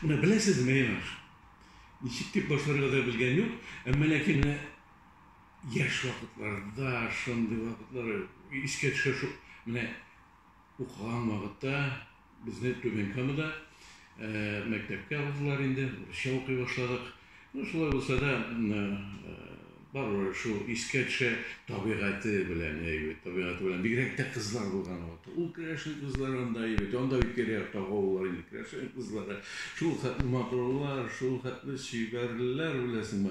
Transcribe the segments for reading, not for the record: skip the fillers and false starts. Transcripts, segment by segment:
Buna bilesiz neymiş? Nişik tip başları kadar bilgen yok. Ama lakin yaş vakitlarda, şunday vakitları işe düşüşü okugan vaqtda bizni Töben Kamada mektepke aldılar indi, Rusça okuy başladık. Şulay bolsa da barbar şu işe tabiatı bilen, tabiatı bilen bigrak da kızlar bulgan vaqtda. Ул kreşin kızlar onda evet, onda bir kere yaptı oğullar indi kreşin kızları. Şu hatlı matrollar, şu hatlı şiberliler bilesin mi?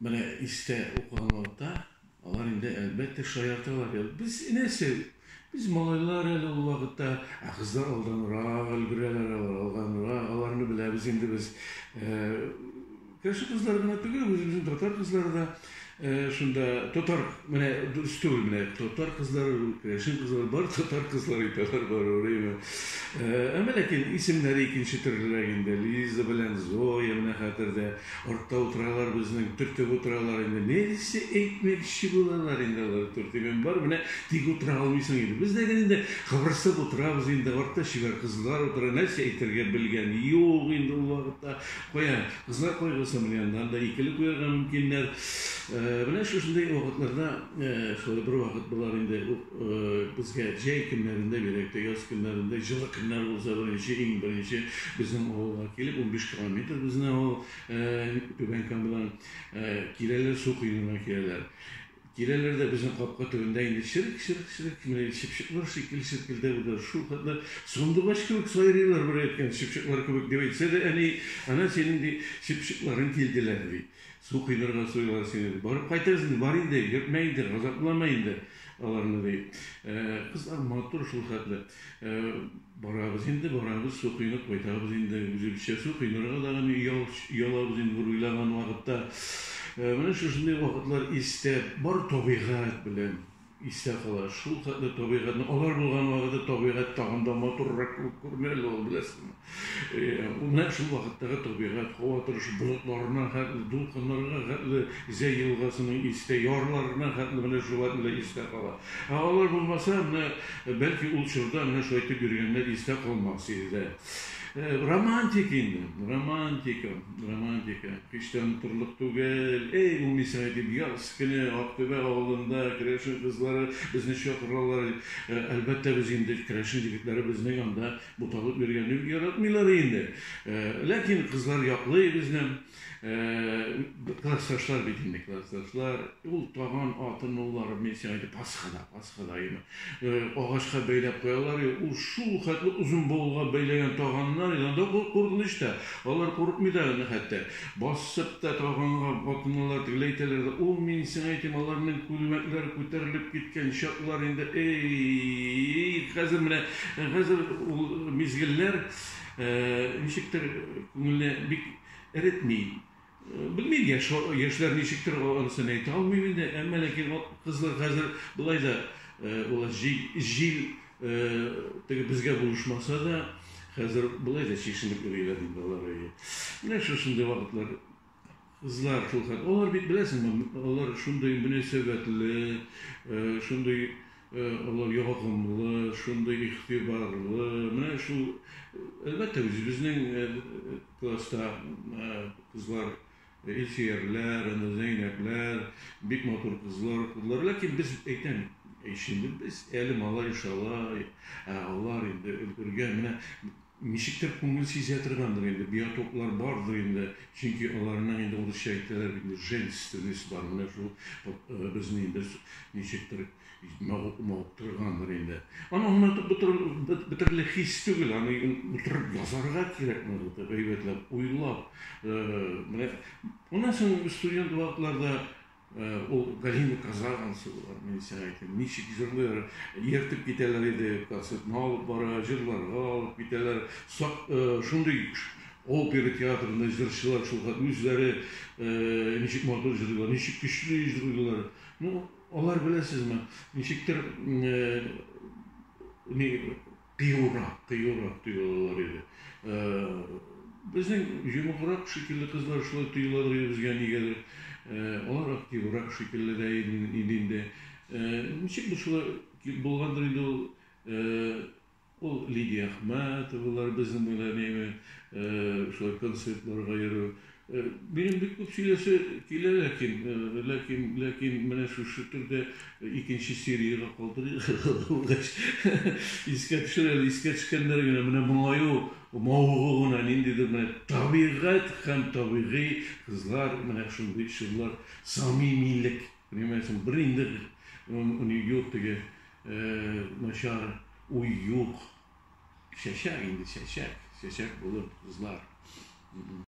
Bana işte okugan vaqtda Алар инде әлбәттә шаярталар. Biz neyse biz malaylar әле ул вакытта кызлар алданрак өлгерәләр, алганрак, аларны беләбез инде без. Кеше кызлар гына түгел, безнең татар кызлары да şunda Tatar üstü Tatar kızları, Kreşin kızları var, Tatar kızları italar var oraya. Ama lakin isimleri ikinci türlerinde, Liza bilen Zoya mene hatırda, orta oturalar bizden, Türk'te oturalar inde, neresi ekmek işi bulanlar indeler Türk'te ben var, mene dik otura almışsın indi. Biz de gelinde kıvırsa oturabız inde, orta şiver kızlar otura, neyse eğitirge bilgen, yok indi o vakitte, koyan, kızlar koygasam yandan da ikili koyarga mümkünler. Bana şunday vakitlarda şöyle bir vakit bular indi bizge jay günlerinde birlikte yaz günlerinde жылы günler olsa birinci bizim oğula gelip 15 kilometre bizne o Töben Kama'dan kireler su kuyruğuna kireler. Kireler de bizim kapka tövünde indi şirk şipşikler şekilde burada şu kadar sonunda başka bir sayırlar buraya etken şipşikler kubuk devetse de hani ana senin de şipşiklerin kildiler su kuyruğuna soyular seni barıp kaytarsın var indi yırtmayın da gazaplanmayın da alarını deyip kızlar matur şu kadar barabız su kuyruğuna koytağız indi güzel bir şey su kuyruğuna da hani yalabız indi vuruylanan vakitte Bana şunday vakitlar iste bar tabiat bilen iste kalar. Şu kadar tabiatni alar bulgan vakitte tabiat tağında maturrak görünel ol bilesin. Buna şu vakittagi tabiat hava turuşu bulutlarına hatlı, dulqınlarına hatlı, Zey yılgasının iste yarlarına hatlı bana şu vakitte iste kalar. Alar bulmasa belki ul şurada şu ayette görgenler iste kalmaksıydı. Romantika. Hristiyan turluk tugel, ey bu misayeti yaz günü Aktöbe ağılında kreşin kızları, bizni şakırlar, elbette biz indi kreşin yigitleri bizni yanda bu talıp birgenlik yaratmıyorlar indi. Lakin kızlar yaklı bizden, klastaşlar bitindik klastaşlar, ul tağan atın oğulları misayeti paskada yine. Ağaçka beylep koyarlar ya, ul şu katlı uzun boğulga beyleyen tağanlar da korkunçta. Onlar korkmaydı hatta. Basıp da tağanğa bakınlar, tileyteler de o misayeti mallarının kulümetleri köterilip gitken şaklar indi. Ey hazır mizgiller nişiktir kününe bir eretmeyi. Bilmeyin yaşlar nişiktir anısını eyti almayın da ama lakin kızlar hazır bulay da jil bizge buluşmasa da hazır bulay da çeşinlik üreyler indi olar. Ne şu şunday vakitler kızlar şulkat. Olar bilesin mi? Olar şunday münasebetli, şunday olar yağımlı, şunday ihtibarlı. Mene şu elbette bizning klasta kızlar İlşehirler, Zeynepler, bik motor kızlar. Lakin biz eyten şimdi biz elim Allah inşallah Allah indi ölgürgen nişiktir kungul siziyatırgandır indi biyotoplar vardır indi çünkü onlarından indi o şehitler indi jenistiniz var mı şu bizim indi nişiktir mağuktırgandır indi ama onu bitirli his tügül hani bitirip yazarga kirekmedi beyvetler uylap ondan sonra student vaktlarda o Galina Kazağansı var mesela nişik jırlar yertip giteler idi kasıt nalıp bara jırlar alıp giteler şunday opera teatrında jırçılar şulgat yüzleri nişik motor jırlar nişik güçlü jırlar onlar bilesiz mi nişiktir kıyurak diyorlar idi bizning yumuşak şekilde kızlar şulay tuyular bizge nigedir Onlar aktivrak şekilde de indinde. Nişik bu şula bulgandır indi Ул Лидия Ахматовалар безнең белән неме шулай концертларга йөрү. Benim бик күп сөйләсе килә, ләкин менә шушы төрдә икенче сериягә калдырыйк. Искә төшкәннәр генә менә моңаю, мавыгы гына ниндидер менә табигать һәм табигый кызлар, менә шундый чырлар, самимилек, понимаете, бер инде уни юк теге начар уй юк. Чәчәк инде, чәчәк булыр кызлар.